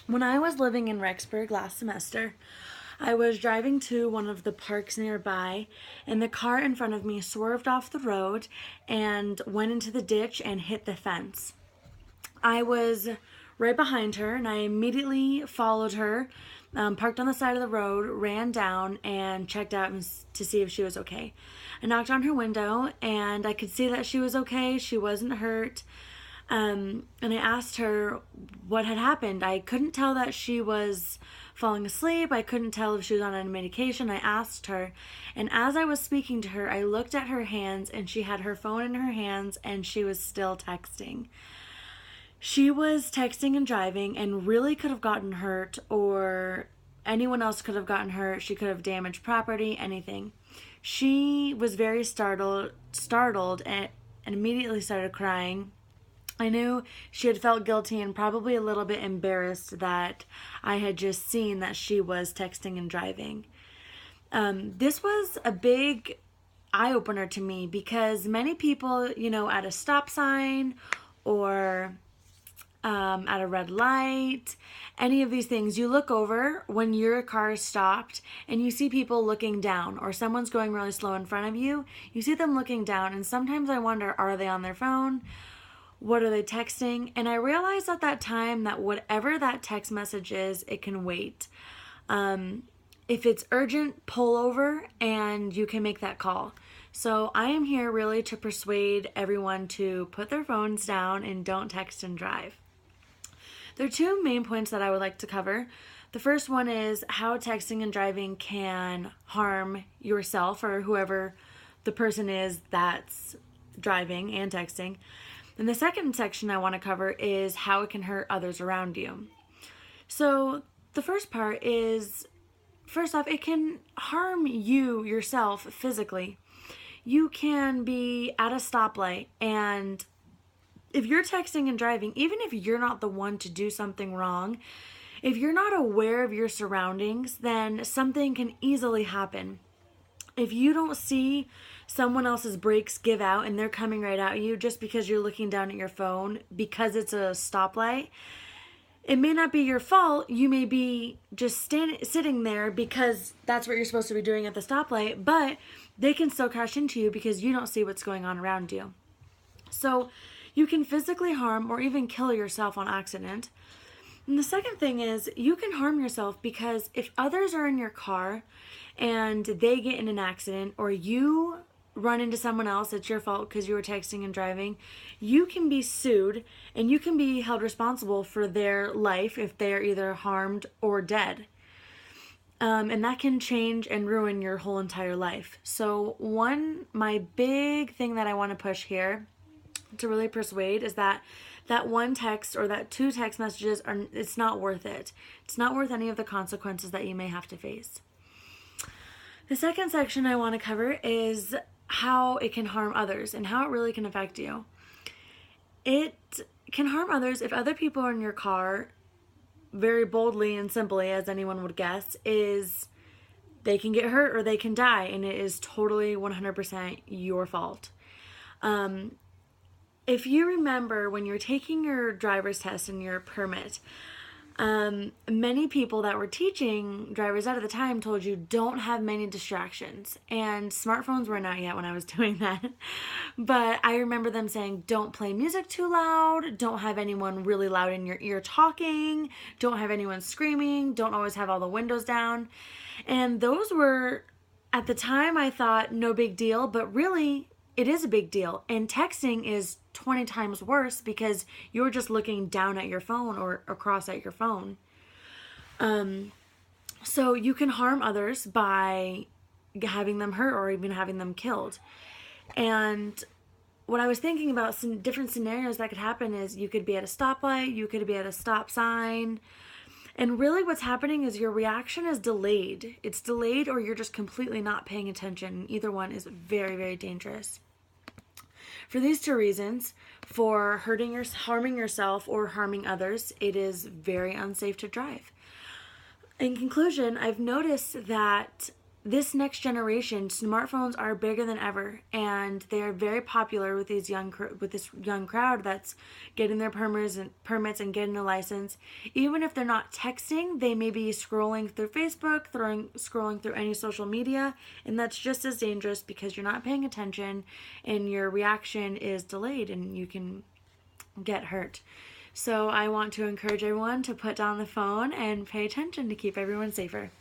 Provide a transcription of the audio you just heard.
When I was living in Rexburg last semester, I was driving to one of the parks nearby, and the car in front of me swerved off the road and went into the ditch and hit the fence. I was right behind her, and I immediately followed her, parked on the side of the road, ran down, and checked out to see if she was okay. I knocked on her window, and I could see that she was okay. She wasn't hurt. And I asked her what had happened. I couldn't tell that she was falling asleep. I couldn't tell if she was on any medication. I asked her, and as I was speaking to her, I looked at her hands, and she had her phone in her hands, and she was still texting. She was texting and driving and really could have gotten hurt, or anyone else could have gotten hurt. She could have damaged property, anything. She was very startled and immediately started crying. I knew she had felt guilty and probably a little bit embarrassed that I had just seen that she was texting and driving. This was a big eye opener to me because many people, at a stop sign or at a red light, any of these things, you look over when your car is stopped and you see people looking down, or someone's going really slow in front of you. You see them looking down, and sometimes I wonder, are they on their phone? What are they texting? And I realized at that time that whatever that text message is, it can wait. If it's urgent, pull over and you can make that call. So I am here really to persuade everyone to put their phones down and don't text and drive. There are two main points that I would like to cover. The first one is how texting and driving can harm yourself or whoever the person is that's driving and texting. And the second section I want to cover is how it can hurt others around you. So the first part is, first off, it can harm you yourself physically. You can be at a stoplight, and if you're texting and driving, even if you're not the one to do something wrong, if you're not aware of your surroundings, then something can easily happen. If you don't see someone else's brakes give out and they're coming right at you just because you're looking down at your phone because it's a stoplight, it may not be your fault. You may be just sitting there because that's what you're supposed to be doing at the stoplight, but they can still crash into you because you don't see what's going on around you. So you can physically harm or even kill yourself on accident. And the second thing is you can harm yourself because if others are in your car and they get in an accident, or you run into someone else, it's your fault because you were texting and driving, you can be sued and you can be held responsible for their life if they are either harmed or dead. And that can change and ruin your whole entire life. So my big thing that I want to push here to really persuade is that one text or that two text messages it's not worth it. It's not worth any of the consequences that you may have to face. The second section I want to cover is how it can harm others and how it really can affect you. It can harm others if other people are in your car, very boldly and simply, as anyone would guess, is they can get hurt or they can die, and it is totally 100% your fault. If you remember when you're taking your driver's test and your permit, many people that were teaching drivers at the time told you don't have many distractions, and smartphones were not yet when I was doing that. But I remember them saying don't play music too loud, don't have anyone really loud in your ear talking, don't have anyone screaming, don't always have all the windows down. And those were, at the time I thought no big deal, but really it is a big deal. And texting is 20 times worse because you're just looking down at your phone or across at your phone. So you can harm others by having them hurt or even having them killed. And what I was thinking about, some different scenarios that could happen is you could be at a stoplight, you could be at a stop sign, and really what's happening is your reaction is delayed. It's delayed, or you're just completely not paying attention. Either one is very, very dangerous. For these two reasons, for harming yourself or harming others, it is very unsafe to drive. In conclusion, I've noticed that this next generation, smartphones are bigger than ever, and they are very popular with this young crowd that's getting their permits and getting a license. Even if they're not texting, they may be scrolling through Facebook, scrolling through any social media, and that's just as dangerous because you're not paying attention, and your reaction is delayed, and you can get hurt. So I want to encourage everyone to put down the phone and pay attention to keep everyone safer.